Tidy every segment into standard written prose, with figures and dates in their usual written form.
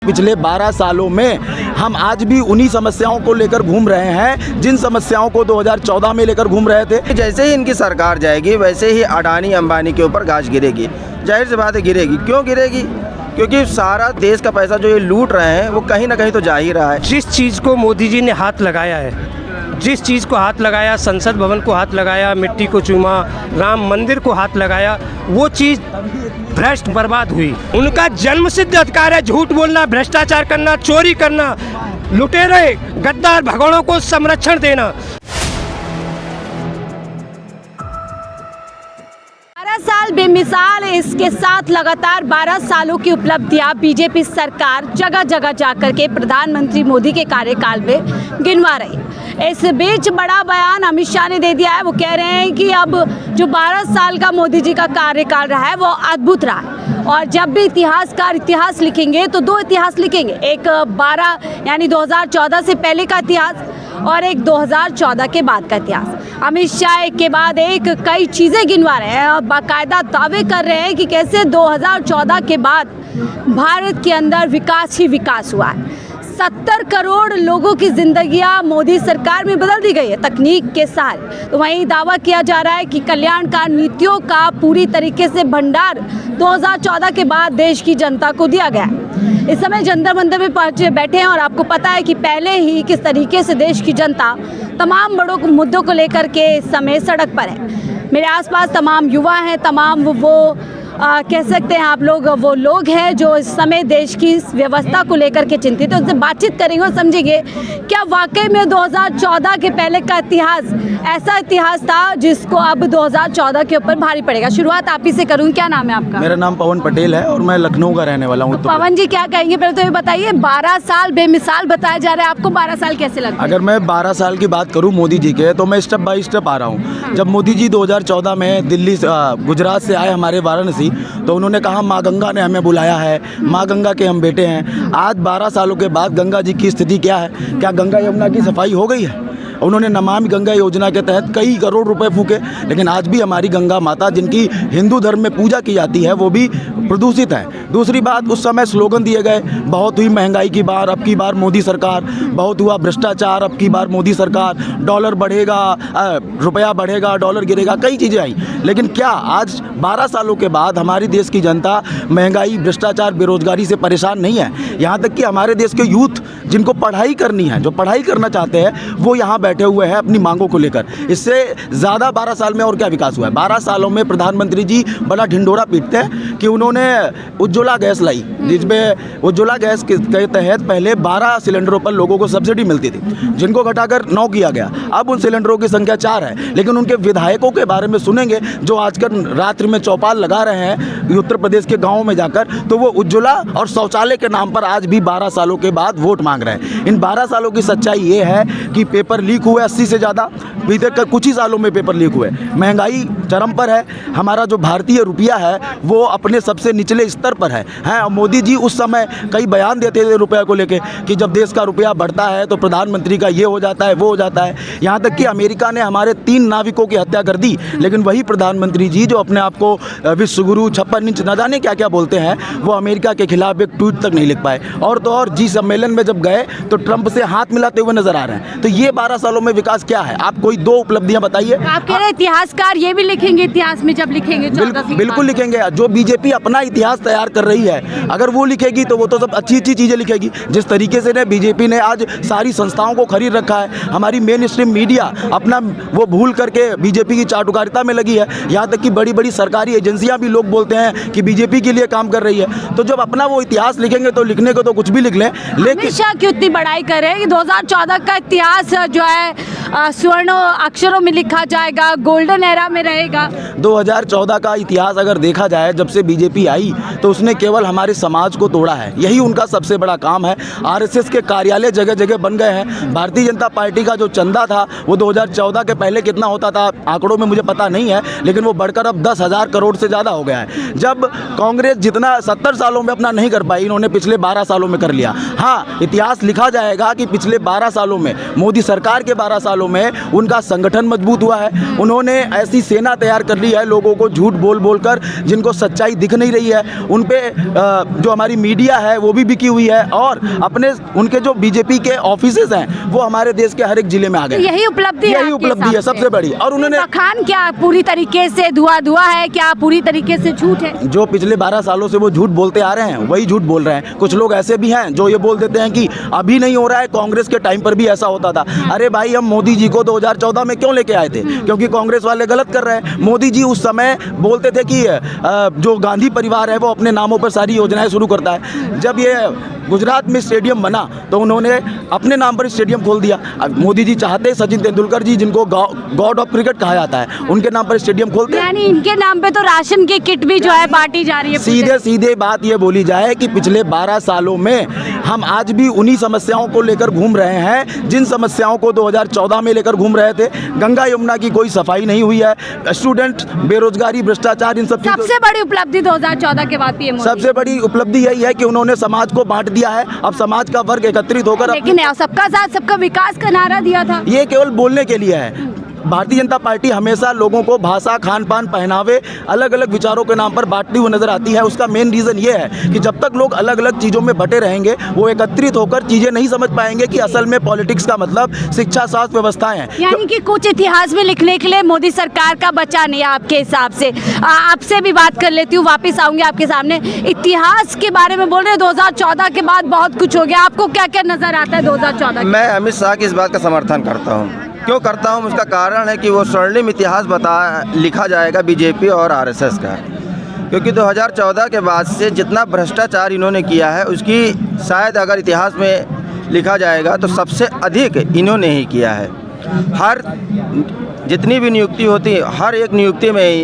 पिछले 12 सालों में हम आज भी उन्हीं समस्याओं को लेकर घूम रहे हैं जिन समस्याओं को 2014 में लेकर घूम रहे थे। जैसे ही इनकी सरकार जाएगी वैसे ही अडानी अंबानी के ऊपर गाज गिरेगी। जाहिर सी बात है गिरेगी। क्यों गिरेगी? क्योंकि सारा देश का पैसा जो ये लूट रहे हैं वो कहीं ना कहीं तो जा ही रहा है। जिस चीज़ को मोदी जी ने हाथ लगाया है, जिस चीज़ को हाथ लगाया, संसद भवन को हाथ लगाया, मिट्टी को चूमा, राम मंदिर को हाथ लगाया, वो चीज़ भ्रष्ट बर्बाद हुई। उनका जन्मसिद्ध अधिकार है झूठ बोलना, भ्रष्टाचार करना, चोरी करना, लुटेरे गद्दार भगोड़ों को संरक्षण देना। 12 साल बेमिसाल, इसके साथ लगातार 12 सालों की उपलब्धियां बीजेपी सरकार जगह जगह जाकर के प्रधानमंत्री मोदी के कार्यकाल में गिनवा रही। इस बीच बड़ा बयान अमित शाह ने दे दिया है। वो कह रहे हैं कि अब जो 12 साल का मोदी जी का कार्यकाल रहा है वो अद्भुत रहा है और जब भी इतिहासकार इतिहास लिखेंगे तो दो इतिहास लिखेंगे, एक 12 यानी 2014 से पहले का इतिहास और एक 2014 के बाद का इतिहास। अमित शाह एक के बाद एक कई चीज़ें गिनवा रहे हैं और बाकायदा दावे कर रहे हैं कि कैसे 2014 के बाद भारत के अंदर विकास ही विकास हुआ है। 70 करोड़ लोगों की जिंदगियां मोदी सरकार में बदल दी गई है तकनीक के सहारे। तो वहीं दावा किया जा रहा है कि कल्याणकारी नीतियों का पूरी तरीके से भंडार 2014 के बाद देश की जनता को दिया गया है। इस समय जंतर मंतर में पहुंचे बैठे हैं और आपको पता है कि पहले ही किस तरीके से देश की जनता तमाम बड़ों मुद्दों को लेकर के इस समय सड़क पर है। मेरे आसपास तमाम युवा हैं, तमाम वो कह सकते हैं आप लोग वो लोग हैं जो इस समय देश की व्यवस्था को लेकर के चिंतित है। उनसे बातचीत करेंगे और समझेंगे क्या वाकई में 2014 के पहले का इतिहास ऐसा इतिहास था जिसको अब 2014 के ऊपर भारी पड़ेगा। शुरुआत आप ही से करूँ, क्या नाम है आपका? मेरा नाम पवन पटेल है और मैं लखनऊ का रहने वाला हूँ। तो पवन जी क्या कहेंगे, पहले तो ये बताइए 12 साल बेमिसाल बताया जा रहा है, आपको 12 साल कैसे लगता है? अगर मैं 12 साल की बात करूं मोदी जी के, तो मैं स्टेप बाय स्टेप आ रहा हूं। जब मोदी जी 2014 में दिल्ली गुजरात से आए हमारे वाराणसी, तो उन्होंने कहा माँ गंगा ने हमें बुलाया है, माँ गंगा के हम बेटे हैं। आज 12 सालों के बाद गंगा जी की स्थिति क्या है? क्या गंगा यमुना की सफाई हो गई है? उन्होंने नमामि गंगा योजना के तहत कई करोड़ रुपए फूके, लेकिन आज भी हमारी गंगा माता जिनकी हिंदू धर्म में पूजा की जाती है वो भी प्रदूषित है। दूसरी बात, उस समय स्लोगन दिए गए, बहुत हुई महंगाई की बार, अब की बार मोदी सरकार, बहुत हुआ भ्रष्टाचार, अब की बार मोदी सरकार, डॉलर बढ़ेगा, रुपया बढ़ेगा, डॉलर गिरेगा, कई चीज़ें आई। लेकिन क्या आज 12 सालों के बाद हमारी देश की जनता महंगाई, भ्रष्टाचार, बेरोजगारी से परेशान नहीं है? यहाँ तक कि हमारे देश के यूथ जिनको पढ़ाई करनी है, जो पढ़ाई करना चाहते हैं, वो यहाँ बैठे हुए हैं अपनी मांगों को लेकर। इससे ज़्यादा 12 साल में और क्या विकास हुआ है? 12 सालों में प्रधानमंत्री जी बड़ा ढिंढोरा पीटते हैं कि उन्होंने उज्ज्वला गैस लाई, जिसमें उज्ज्वला गैस के तहत पहले 12 सिलेंडरों पर लोगों को सब्सिडी मिलती थी, जिनको घटाकर 9 किया गया। अब उन सिलेंडरों की संख्या 4 है। लेकिन उनके विधायकों के बारे में सुनेंगे जो आजकल रात्रि में चौपाल लगा रहे हैं उत्तर प्रदेश के गाँवों में जाकर, तो वो उज्ज्वला और शौचालय के नाम पर आज भी 12 सालों के बाद वोट मांग रहे हैं। इन 12 सालों की सच्चाई ये है कि पेपर लीक हुए 80 से ज़्यादा, बीते कुछ ही सालों में पेपर लीक हुए। महंगाई चरम पर है, हमारा जो भारतीय रुपया है वो अपने सबसे निचले स्तर पर है। मोदी जी उस समय कई बयान देते थे रुपया को लेके कि जब देश का रुपया बढ़ता है तो प्रधानमंत्री का ये हो जाता है, वो हो जाता है। यहाँ तक कि अमेरिका ने हमारे 3 नाविकों की हत्या कर दी, लेकिन वही प्रधानमंत्री जी जो अपने आप को विश्व गुरु 56 इंच न जाने क्या क्या बोलते हैं, वो अमेरिका के खिलाफ एक ट्वीट तक नहीं लिख पाए। और तो और जी सम्मेलन में जब गए तो ट्रंप से हाथ मिलाते हुए नजर आ रहे हैं। तो ये 12 सालों में विकास क्या है? आप कोई 2 उपलब्धियां बताइए। आप कह रहे हैं इतिहासकार ये भी लिखेंगे इतिहास में जब लिखेंगे? बिल्कुल लिखेंगे। जो बीजेपी अपना इतिहास तैयार कर रही है, अगर वो लिखेगी तो वो तो सब अच्छी अच्छी चीज़ें लिखेगी। जिस तरीके से बीजेपी ने आज सारी संस्थाओं को खरीद रखा है, हमारी मेन स्ट्रीम मीडिया अपना वो भूल करके बीजेपी की चाटुकारिता में लगी है। यहाँ तक कि बड़ी बड़ी सरकारी एजेंसियाँ भी लोग बोलते हैं कि बीजेपी के लिए काम कर रही है। तो जब अपना वो इतिहास लिखेंगे तो लिखने को तो कुछ भी लिख लें, लेकिन हमेशा क्यों इतनी बड़ाई कर रहे हैं कि 2014 का इतिहास जो है स्वर्ण अक्षरों में लिखा जाएगा, गोल्डन एरा में रहेगा। 2014 का इतिहास अगर देखा जाए, जब से बीजेपी आई तो उसने केवल हमारे समाज को तोड़ा है, यही उनका सबसे बड़ा काम है। आरएसएस के कार्यालय जगह जगह बन गए हैं। भारतीय जनता पार्टी का जो चंदा था वो 2014 के पहले कितना होता था आंकड़ों में मुझे पता नहीं है, लेकिन वो बढ़कर अब 10,000 करोड़ से ज़्यादा हो गया है। जब कांग्रेस जितना 70 सालों में अपना नहीं कर पाई, इन्होंने पिछले 12 सालों में कर लिया। हाँ, इतिहास लिखा जाएगा कि पिछले 12 सालों में, मोदी सरकार के 12 सालों सालों में उनका संगठन मजबूत हुआ है। उन्होंने ऐसी सेना तैयार कर ली है लोगों को झूठ बोल बोल कर, जिनको सच्चाई दिख नहीं रही है। उन पे जो हमारी मीडिया है वो भी बिकी हुई है, और अपने उनके जो बीजेपी के ऑफिसेज हैं वो हमारे देश के हर एक जिले में आ गए। यही उपलब्धि है, यही उपलब्धि है सबसे बड़ी। और उन्होंने खान क्या पूरी तरीके से धुआं है, क्या पूरी तरीके से झूठ है? जो पिछले 12 सालों से वो झूठ बोलते आ रहे हैं वही झूठ बोल रहे हैं। कुछ लोग ऐसे भी हैं जो ये बोल देते हैं कि अभी नहीं हो रहा है, कांग्रेस के टाइम पर भी ऐसा होता था। अरे भाई, हम मोदी जी को 2014 में क्यों लेके आए थे? क्योंकि कांग्रेस वाले गलत कर रहे हैं। मोदी जी उस समय बोलते थे कि जो गांधी परिवार है वो अपने नामों पर सारी योजनाएं शुरू करता है। जब ये गुजरात में स्टेडियम बना तो उन्होंने अपने नाम पर स्टेडियम खोल दिया। अब मोदी जी चाहते सचिन तेंदुलकर जी, जिनको गॉड ऑफ क्रिकेट कहा जाता है, उनके नाम पर स्टेडियम खोलते। यानी इनके नाम पे तो राशन की किट भी जो है बांटी जा रही है। सीधे सीधे बात ये बोली जाए कि पिछले 12 सालों में हम आज भी उन्हीं समस्याओं को लेकर घूम रहे हैं जिन समस्याओं को 2014 में लेकर घूम रहे थे। गंगा यमुना की कोई सफाई नहीं हुई है, स्टूडेंट बेरोजगारी, भ्रष्टाचार, इन सब सबसे बड़ी उपलब्धि 2014 के बाद पीएम मोदी। सबसे बड़ी उपलब्धि यही है कि उन्होंने समाज को बांट दिया है। अब समाज का वर्ग एकत्रित होकर, लेकिन सबका साथ सबका विकास का नारा दिया था। ये केवल बोलने के लिए है। भारतीय जनता पार्टी हमेशा लोगों को भाषा, खान पान, पहनावे, अलग अलग विचारों के नाम पर बांटती हुई नजर आती है। उसका मेन रीज़न ये है कि जब तक लोग अलग अलग चीज़ों में बटे रहेंगे वो एकत्रित होकर चीज़ें नहीं समझ पाएंगे कि असल में पॉलिटिक्स का मतलब शिक्षा, स्वास्थ्य व्यवस्थाएं हैं। यानी कि कुछ इतिहास में लिखने के लिए मोदी सरकार का बचा नहीं है आपके हिसाब से। आपसे भी बात कर लेती हूँ, वापस आऊंगी आपके सामने। इतिहास के बारे में बोल रहे हैं, 2014 के बाद बहुत कुछ हो गया। आपको क्या क्या नजर आता है 2014? मैं अमित शाह की इस बात का समर्थन करता हूँ। क्यों करता हूँ? उसका कारण है कि वो स्वर्णिम इतिहास लिखा जाएगा बीजेपी और आरएसएस का। क्योंकि 2014 के बाद से जितना भ्रष्टाचार इन्होंने किया है उसकी शायद अगर इतिहास में लिखा जाएगा तो सबसे अधिक इन्होंने ही किया है। हर जितनी भी नियुक्ति होती है, हर एक नियुक्ति में ही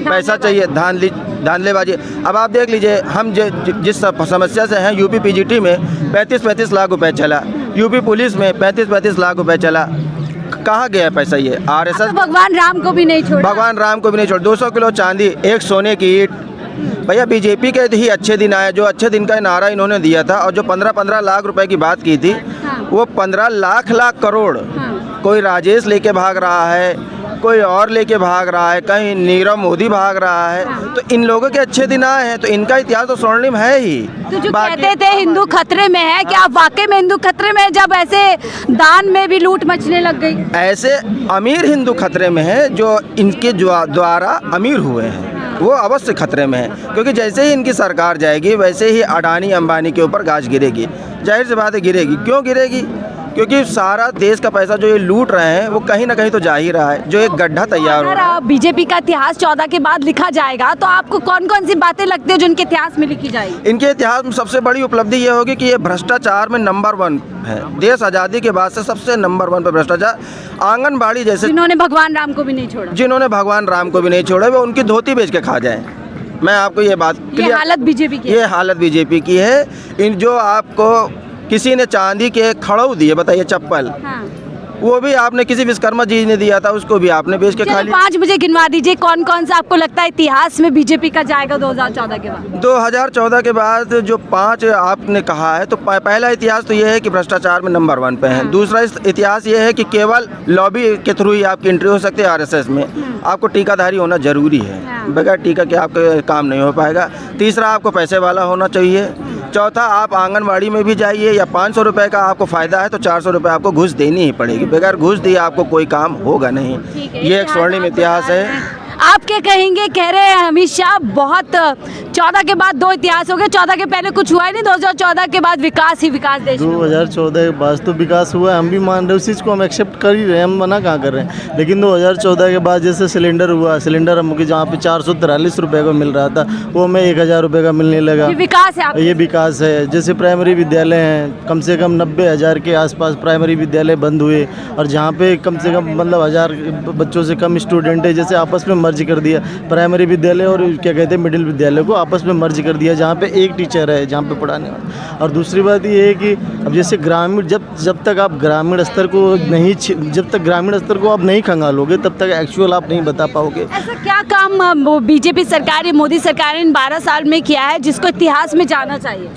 पैसा चाहिए, धांधलेबाजी। अब आप देख लीजिए, हम जिस समस्या से हैं, यूपी पीजीटी में 35-35 लाख रुपए चला, यूपी पुलिस में 35-35 लाख रुपए चला। कहाँ गया पैसा? ये आरएसएस भगवान राम को भी नहीं छोड़ा। भगवान राम को भी नहीं छोड़ा। 200 किलो चांदी, एक सोने की ईंट। भैया, बीजेपी के ही अच्छे दिन आए। जो अच्छे दिन का नारा इन्होंने दिया था, और जो 15-15 लाख रुपए की बात की थी, वो 15 लाख करोड़ कोई राजेश लेके भाग रहा है, कोई और लेके भाग रहा है, कहीं नीरव मोदी भाग रहा है। तो इन लोगों के अच्छे दिन आए हैं, तो इनका इतिहास तो स्वर्णिम है ही। तो जो कहते थे हिंदू खतरे में है, क्या आप वाकई में हिंदू खतरे में है जब ऐसे दान में भी लूट मचने लग गई? ऐसे अमीर हिंदू खतरे में है जो इनके द्वारा अमीर हुए हैं, वो अवश्य खतरे में है। क्योंकि जैसे ही इनकी सरकार जाएगी वैसे ही अडानी अंबानी के ऊपर गाज गिरेगी। जाहिर सी बात है गिरेगी। क्यों गिरेगी? क्योंकि सारा देश का पैसा जो ये लूट रहे हैं वो कहीं ना कहीं तो जा ही रहा है, जो एक गड्ढा तैयार हो रहा है। बीजेपी का इतिहास 14 के बाद लिखा जाएगा, तो आपको कौन कौन सी बातें लगती है जो इनके इतिहास में लिखी जाएगी? इनके इतिहास में सबसे बड़ी उपलब्धि ये होगी कि ये भ्रष्टाचार में नंबर 1 है। देश आज़ादी के बाद से सबसे नंबर 1 पर भ्रष्टाचार। आंगनबाड़ी जैसे, जिन्होंने भगवान राम को भी नहीं छोड़ा, जिन्होंने भगवान राम को भी नहीं छोड़ा, वो उनकी धोती बेच के खा जाए। मैं आपको ये बात, ये हालत बीजेपी की, ये हालत बीजेपी की है। इन जो आपको किसी ने चांदी के खड़ऊ दिए, बताइए, चप्पल, हाँ। वो भी आपने किसी विश्वकर्मा जी ने दिया था, उसको भी आपने बेच के खा लिया। 5 मुझे गिनवा दीजिए कौन कौन सा आपको लगता है इतिहास में बीजेपी का जाएगा 2014 के बाद? 2014 के बाद जो 5 आपने कहा है, तो पहला इतिहास तो ये है कि भ्रष्टाचार में नंबर 1 पे है। दूसरा इतिहास ये है कि केवल लॉबी के थ्रू ही आपकी एंट्री हो सकती है आरएसएस में। आपको टीकाधारी होना जरूरी है, बगैर टीका के आपका काम नहीं हो पाएगा। तीसरा, आपको पैसे वाला होना चाहिए। चौथा, आप आंगनबाड़ी में भी जाइए, या 500 रुपये का आपको फ़ायदा है तो 400 रुपये आपको घूस देनी ही पड़ेगी। बगैर घूस दिए आपको कोई काम होगा नहीं। ये एक स्वर्णिम इतिहास है। आप क्या कहेंगे? कह रहे हैं अमित शाह बहुत 14 के बाद 2 इतिहास हो गए, 14 के पहले कुछ हुआ ही नहीं, 2014 के बाद विकास ही विकास देश में। 2014 के बाद तो विकास हुआ है, हम भी मान रहे हैं, उस चीज़ को हम एक्सेप्ट कर ही रहे हैं, हम मना कहाँ कर रहे हैं। लेकिन 2014 के बाद जैसे सिलेंडर हुआ, सिलेंडर हमको जहाँ पे 443 रुपये का मिल रहा था वो हमें 1000 रुपये का मिलने लगा। ये विकास है, ये विकास है। जैसे प्राइमरी विद्यालय हैं, कम से कम 90,000 के आसपास प्राइमरी विद्यालय बंद हुए, और जहाँ पे कम से कम मतलब 1000 बच्चों से कम स्टूडेंट है, जैसे आपस में मर्ज कर दिया प्राइमरी विद्यालय और क्या कहते हैं मिडिल विद्यालय को आपस में मर्ज कर दिया, जहाँ पे एक टीचर है जहाँ पे पढ़ाने वाला। और दूसरी बात ये है कि अब जैसे ग्रामीण, जब तक आप ग्रामीण स्तर को नहीं, जब तक ग्रामीण स्तर को आप नहीं खंगालोगे तब तक एक्चुअल आप नहीं बता पाओगे। ऐसा क्या काम बीजेपी सरकार, मोदी सरकार ने इन 12 साल में किया है जिसको इतिहास में जाना चाहिए?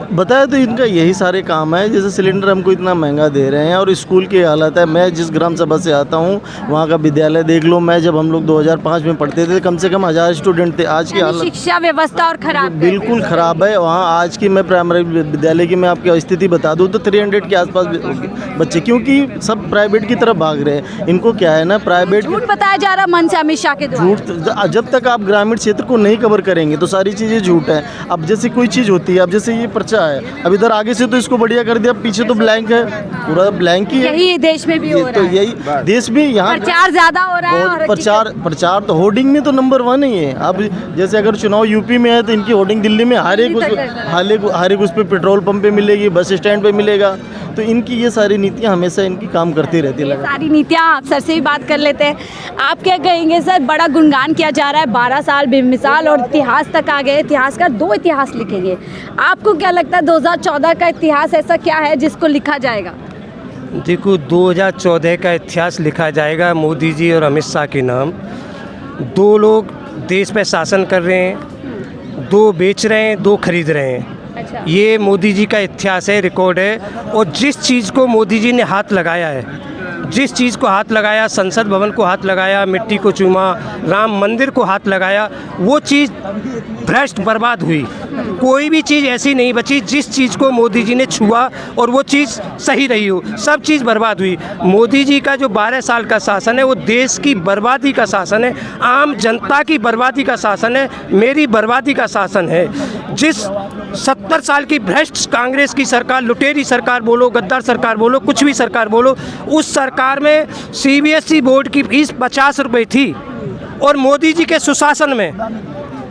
बताया तो इनका यही सारे काम है। जैसे सिलेंडर हमको इतना महंगा दे रहे हैं और स्कूल की हालत है। मैं जिस ग्राम सभा से आता हूँ वहाँ का विद्यालय देख लो। मैं जब हम लोग 2005 में पढ़ते थे कम से कम 1000 स्टूडेंट थे। आज की हालत शिक्षा व्यवस्था और खराब है। बिल्कुल ख़राब है वहाँ। आज की मैं प्राइमरी विद्यालय की मैं आपकी स्थिति बता दूँ तो 300 के आसपास बच्चे, क्योंकि सब प्राइवेट की तरफ भाग रहे हैं। इनको क्या है ना, प्राइवेट झूठ बताया जा रहा मन से अमित शाह के द्वारा। झूठ, जब तक आप ग्रामीण क्षेत्र को नहीं कवर करेंगे तो सारी चीज़ें झूठ है। अब जैसे कोई चीज़ होती है, अब जैसे ये पर्चा है, अब इधर आगे से तो इसको बढ़िया कर दिया, पीछे तो ब्लैंक है, पूरा ब्लैंक ही है। यही देश में भी हो रहा तो है। यही देश में यहाँ प्रचार ज्यादा हो रहा है और प्रचार तो होर्डिंग में तो नंबर 1 ही है। अब जैसे अगर चुनाव यूपी में है तो इनकी होर्डिंग दिल्ली में हर एक उस पे पेट्रोल पंप पे मिलेगी, बस स्टैंड पे मिलेगा। तो इनकी ये सारी नीतियाँ हमेशा इनकी काम करती रहती है। सारी नीतियाँ। आप सर से भी बात कर लेते हैं। आप क्या कहेंगे सर? बड़ा गुणगान किया जा रहा है, 12 साल बेमिसाल और इतिहास तक आ गए। इतिहासकार 2 इतिहास लिखेंगे। आपको क्या लगता है 2014 का इतिहास ऐसा क्या है जिसको लिखा जाएगा? देखो, 2014 का इतिहास लिखा जाएगा मोदी जी और अमित शाह के नाम। 2 लोग देश पे शासन कर रहे हैं, 2 बेच रहे हैं, 2 खरीद रहे हैं। अच्छा। ये मोदी जी का इतिहास है, रिकॉर्ड है। और जिस चीज़ को मोदी जी ने हाथ लगाया है, जिस चीज़ को हाथ लगाया, संसद भवन को हाथ लगाया, मिट्टी को चूमा, राम मंदिर को हाथ लगाया, वो चीज़ भ्रष्ट बर्बाद हुई। कोई भी चीज़ ऐसी नहीं बची जिस चीज़ को मोदी जी ने छुआ और वो चीज़ सही रही हो। सब चीज़ बर्बाद हुई। मोदी जी का जो 12 साल का शासन है वो देश की बर्बादी का शासन है, आम जनता की बर्बादी का शासन है, मेरी बर्बादी का शासन है। जिस 70 साल की भ्रष्ट कांग्रेस की सरकार, लुटेरी सरकार बोलो, गद्दार सरकार बोलो, कुछ भी सरकार बोलो, उस सरकार में CBSE बोर्ड की फीस 50 रुपये थी। और मोदी जी के सुशासन में,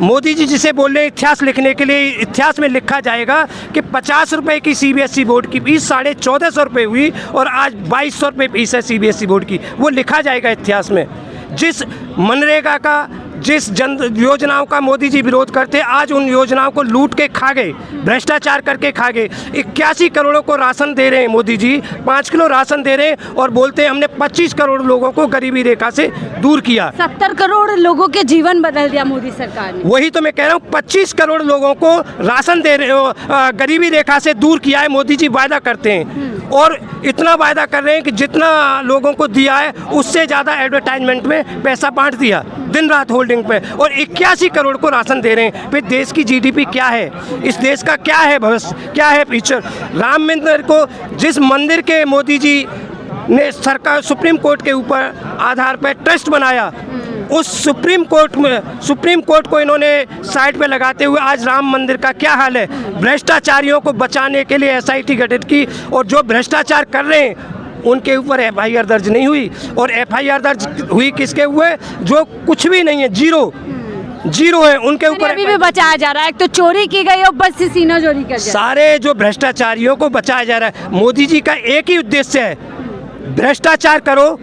मोदी जी जिसे बोल रहे हैं इतिहास लिखने के लिए, इतिहास में लिखा जाएगा कि 50 रुपये की CBSE बोर्ड की फीस 1450 रुपये हुई और आज 2200 रुपये फीस है CBSE बोर्ड की। वो लिखा जाएगा इतिहास में। जिस मनरेगा का, जिस जन योजनाओं का मोदी जी विरोध करते, आज उन योजनाओं को लूट के खा गए, भ्रष्टाचार करके खा गए। 81 करोड़ों को राशन दे रहे हैं मोदी जी, 5 किलो राशन दे रहे हैं और बोलते हैं हमने 25 करोड़ लोगों को गरीबी रेखा से दूर किया। 70 करोड़ लोगों के जीवन बदल दिया मोदी सरकार ने। वही तो मैं कह रहा हूँ, 25 करोड़ लोगों को राशन दे रहे हो, गरीबी रेखा से दूर किया है। मोदी जी वायदा करते हैं और इतना वायदा कर रहे हैं कि जितना लोगों को दिया है उससे ज़्यादा एडवर्टाइजमेंट में पैसा बांट दिया, दिन रात होल्डिंग पे। और 81 करोड़ को राशन दे रहे हैं। फिर देश की GDP क्या है, इस देश का क्या है भविष्य, क्या है फ्यूचर? राम मंदिर को, जिस मंदिर के मोदी जी ने सरकार सुप्रीम कोर्ट के ऊपर आधार पर ट्रस्ट बनाया, उस सुप्रीम कोर्ट को इन्होंने साइड पे लगाते हुए आज राम मंदिर का क्या हाल है? भ्रष्टाचारियों को बचाने के लिए SIT गठित की और जो भ्रष्टाचार कर रहे हैं उनके ऊपर FIR दर्ज नहीं हुई। और FIR दर्ज हुई किसके हुए? जो कुछ भी नहीं है, जीरो है, उनके ऊपर अभी भी बचाया जा रहा है। एक तो चोरी की गई और बस से सीना चोरी कर दिया। सारे जो भ्रष्टाचारियों को बचाया जा रहा है। मोदी जी का एक ही उद्देश्य है, भ्रष्टाचार करो,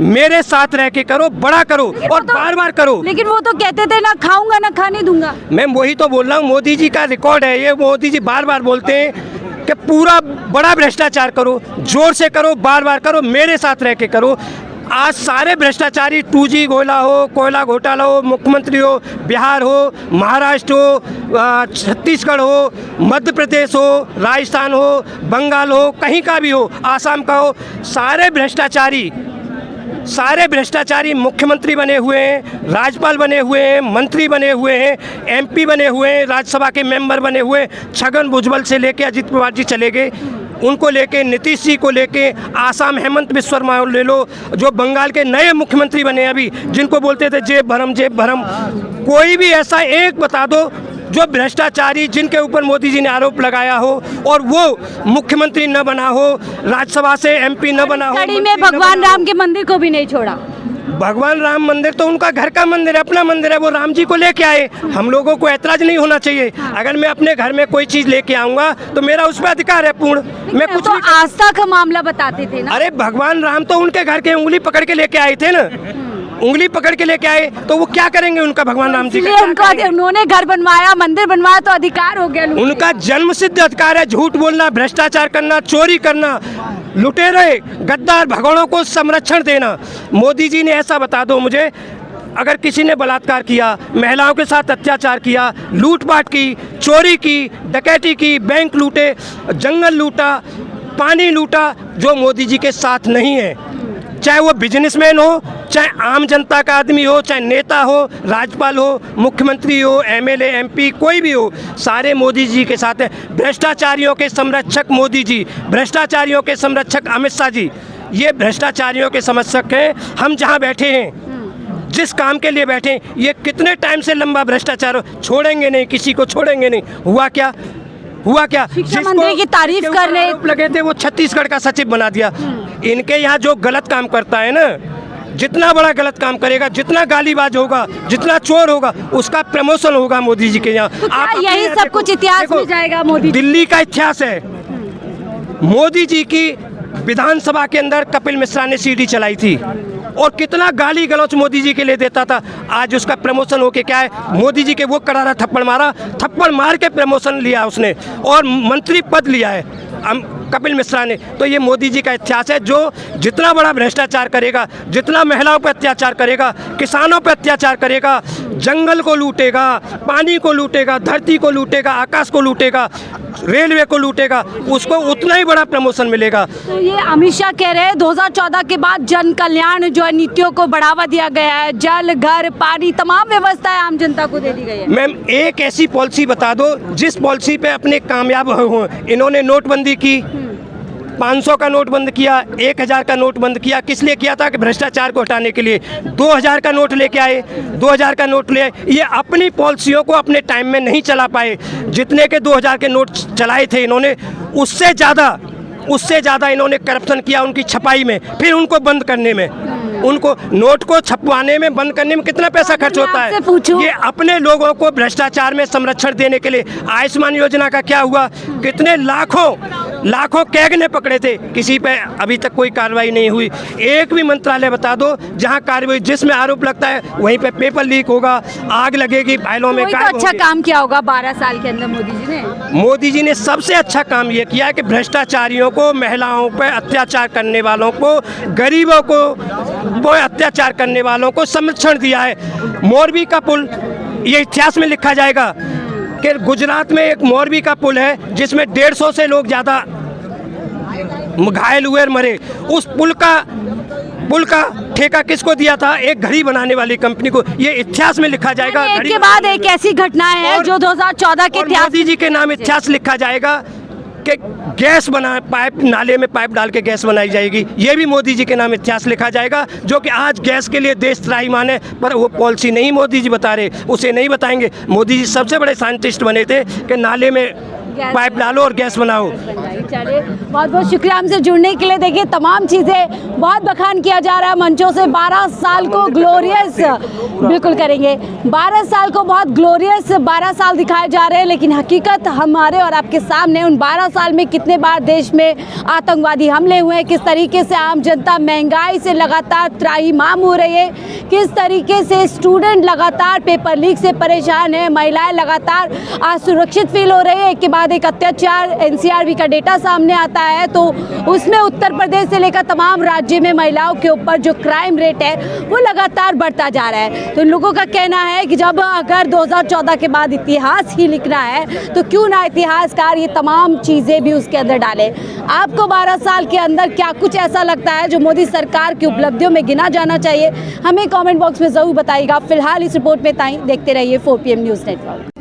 मेरे साथ रह के करो, बड़ा करो और बार बार करो। लेकिन वो तो कहते थे ना खाऊंगा ना खाने दूंगा। मैं वही तो बोल रहा हूँ, मोदी जी का रिकॉर्ड है ये। मोदी जी बार बार बोलते हैं कि पूरा बड़ा भ्रष्टाचार करो, जोर से करो, बार बार करो, मेरे साथ रह के करो। आज सारे भ्रष्टाचारी 2G गोला हो, कोयला घोटाला हो, मुख्यमंत्री हो, बिहार हो, महाराष्ट्र हो, छत्तीसगढ़ हो, मध्य प्रदेश हो, राजस्थान हो, बंगाल हो, कहीं का भी हो, आसाम का हो, सारे भ्रष्टाचारी मुख्यमंत्री बने हुए हैं, राज्यपाल बने हुए हैं, मंत्री बने हुए हैं, MP बने हुए हैं, राज्यसभा के मेंबर बने हुए हैं। छगन भुजबल से लेके अजित पवार जी चले गए, उनको लेके नीतीश जी को लेके, आसाम हेमंत बिस्वा शर्मा ले लो, जो बंगाल के नए मुख्यमंत्री बने अभी, जिनको बोलते थे जेब भरम। कोई भी ऐसा एक बता दो जो भ्रष्टाचारी जिनके ऊपर मोदी जी ने आरोप लगाया हो और वो मुख्यमंत्री न बना हो, राज्यसभा से MP न बना हो। कड़ी में भगवान राम के मंदिर को भी नहीं छोड़ा। भगवान राम मंदिर तो उनका घर का मंदिर है, अपना मंदिर है, वो राम जी को लेके आए। हम लोगों को ऐतराज नहीं होना चाहिए। अगर मैं अपने घर में कोई चीज़ लेके आऊँगा तो मेरा उस पर अधिकार है पूर्ण। मैं कुछ तो आस्था का मामला बताते थे ना। अरे भगवान राम तो उनके घर के उंगली पकड़ के लेके आए थे ना, उंगली पकड़ के लेके आए, तो वो क्या करेंगे उनका भगवान राम जी का? उन्होंने घर बनवाया, मंदिर बनवाया तो अधिकार हो गया। उनका जन्म सिद्ध अधिकार है झूठ बोलना, भ्रष्टाचार करना, चोरी करना, लुटेरे गद्दार भगोड़ों को संरक्षण देना। मोदी जी ने ऐसा बता दो मुझे, अगर किसी ने बलात्कार किया, महिलाओं के साथ अत्याचार किया, लूटपाट की, चोरी की, डकैती की, बैंक लूटे, जंगल लूटा, पानी लूटा, जो मोदी जी के साथ नहीं है, चाहे वो बिजनेसमैन हो, चाहे आम जनता का आदमी हो, चाहे नेता हो, राज्यपाल हो, मुख्यमंत्री हो, एमएलए, एमपी, कोई भी हो, सारे मोदी जी के साथ हैं। भ्रष्टाचारियों के संरक्षक मोदी जी, भ्रष्टाचारियों के संरक्षक अमित शाह जी, ये भ्रष्टाचारियों के समर्थक हैं। हम जहाँ बैठे हैं, जिस काम के लिए बैठे हैं, ये कितने टाइम से लंबा भ्रष्टाचार हो, छोड़ेंगे नहीं, किसी को छोड़ेंगे नहीं। हुआ क्या? शिक्षा मंत्री की तारीफ करने लगे थे, वो छत्तीसगढ़ का सचिव बना दिया। इनके यहाँ जो गलत काम करता है ना, जितना बड़ा गलत काम करेगा, जितना गालीबाज होगा, जितना चोर होगा, उसका प्रमोशन होगा मोदी जी के यहाँ। तो क्या यही सब कुछ इतिहास में जाएगा? मोदी दिल्ली का इतिहास है। मोदी जी की विधानसभा के अंदर कपिल मिश्रा ने सीडी चलाई थी और कितना गाली गलौच मोदी जी के लिए देता था। आज उसका प्रमोशन होके क्या है, मोदी जी के वो करारा थप्पड़ मारा, थप्पड़ मार के प्रमोशन लिया उसने और मंत्री पद लिया है कपिल मिश्रा ने। तो ये मोदी जी का इतिहास है। जो जितना बड़ा भ्रष्टाचार करेगा, जितना महिलाओं पर अत्याचार करेगा, किसानों पर अत्याचार करेगा, जंगल को लूटेगा, पानी को लूटेगा, धरती को लूटेगा, आकाश को लूटेगा, रेलवे को लूटेगा, उसको उतना ही बड़ा प्रमोशन मिलेगा। तो ये अमित शाह कह रहे हैं 2014 के बाद जन कल्याण जो है नीतियों को बढ़ावा दिया गया है, जल, घर, पानी, तमाम व्यवस्थाएं आम जनता को दे दी गई है। मैम, एक ऐसी पॉलिसी बता दो जिस पॉलिसी पे अपने कामयाब हो। इन्होंने नोटबंदी की, 500 का नोट बंद किया, 1000 का नोट बंद किया। किस लिए किया था? कि भ्रष्टाचार को हटाने के लिए। 2000 का नोट लेके आए, 2000 का नोट ले आए। ये अपनी पॉलिसियों को अपने टाइम में नहीं चला पाए। जितने के 2000 के नोट चलाए थे इन्होंने, उससे ज़्यादा इन्होंने करप्शन किया उनकी छपाई में, फिर उनको बंद करने में। उनको नोट को छपवाने में, बंद करने में कितना पैसा खर्च होता है। ये अपने लोगों को भ्रष्टाचार में संरक्षण देने के लिए। आयुष्मान योजना का क्या हुआ? कितने लाखों कैगने पकड़े थे, किसी पे अभी तक कोई कार्रवाई नहीं हुई। एक भी मंत्रालय बता दो जहां कार्रवाई, जिसमें आरोप लगता है वहीं पे पेपर लीक होगा, आग लगेगी, फाइलों में। तो अच्छा काम किया होगा 12 साल के अंदर मोदी जी ने सबसे अच्छा काम ये किया कि भ्रष्टाचारियों को, महिलाओं पर अत्याचार करने वालों को, गरीबों को, वो अत्याचार करने वालों को संरक्षण दिया है। मोरबी का पुल, ये इतिहास में लिखा जाएगा कि गुजरात में एक मोरबी का पुल है जिसमें 150 से लोग ज़्यादा घायल हुए और मरे। उस पुल का ठेका किसको दिया था? एक घड़ी बनाने वाली कंपनी को। ये इतिहास में लिखा जाएगा। एक के बाद एक ऐसी घटनाएं हैं जो 2014 के इतिहास। मोदी जी के नाम इतिहास लिखा जाएगा कि गैस बना, पाइप, नाले में पाइप डाल के गैस बनाई जाएगी। ये भी मोदी जी के नाम इतिहास लिखा जाएगा। जो कि आज गैस के लिए देश त्राहीमाम है, पर वो पॉलिसी नहीं मोदी जी बता रहे, उसे नहीं बताएंगे। मोदी जी सबसे बड़े साइंटिस्ट बने थे कि नाले में पाइप डालो और गैस बनाओ। चलिए, बहुत बहुत शुक्रिया हमसे जुड़ने के लिए। देखिए, तमाम चीज़ें बहुत बखान किया जा रहा है मंचों से। 12 साल को ग्लोरियस, बिल्कुल करेंगे, 12 साल को बहुत ग्लोरियस 12 साल दिखाए जा रहे हैं, लेकिन हकीकत हमारे और आपके सामने उन 12 साल में कितने बार देश में आतंकवादी हमले हुए हैं, किस तरीके से आम जनता महंगाई से लगातार त्राहीमाम हो रही है, किस तरीके से स्टूडेंट लगातार पेपर लीक से परेशान है, महिलाएं लगातार असुरक्षित फील हो रही है। एक के बाद एक अत्याचार, एनसीआरबी का डेटा सामने आता है तो उसमें उत्तर प्रदेश से लेकर तमाम राज्य में महिलाओं के ऊपर जो क्राइम रेट है वो लगातार बढ़ता जा रहा है। तो लोगों का कहना है कि जब अगर 2014 के बाद इतिहास ही लिखना है तो क्यों ना इतिहासकार ये तमाम चीज़ें भी उसके अंदर डालें। आपको 12 साल के अंदर क्या कुछ ऐसा लगता है जो मोदी सरकार की उपलब्धियों में गिना जाना चाहिए? हमें कमेंट बॉक्स में ज़रूर बताइएगा। फिलहाल इस रिपोर्ट में ताई देखते रहिए 4PM न्यूज़ नेटवर्क।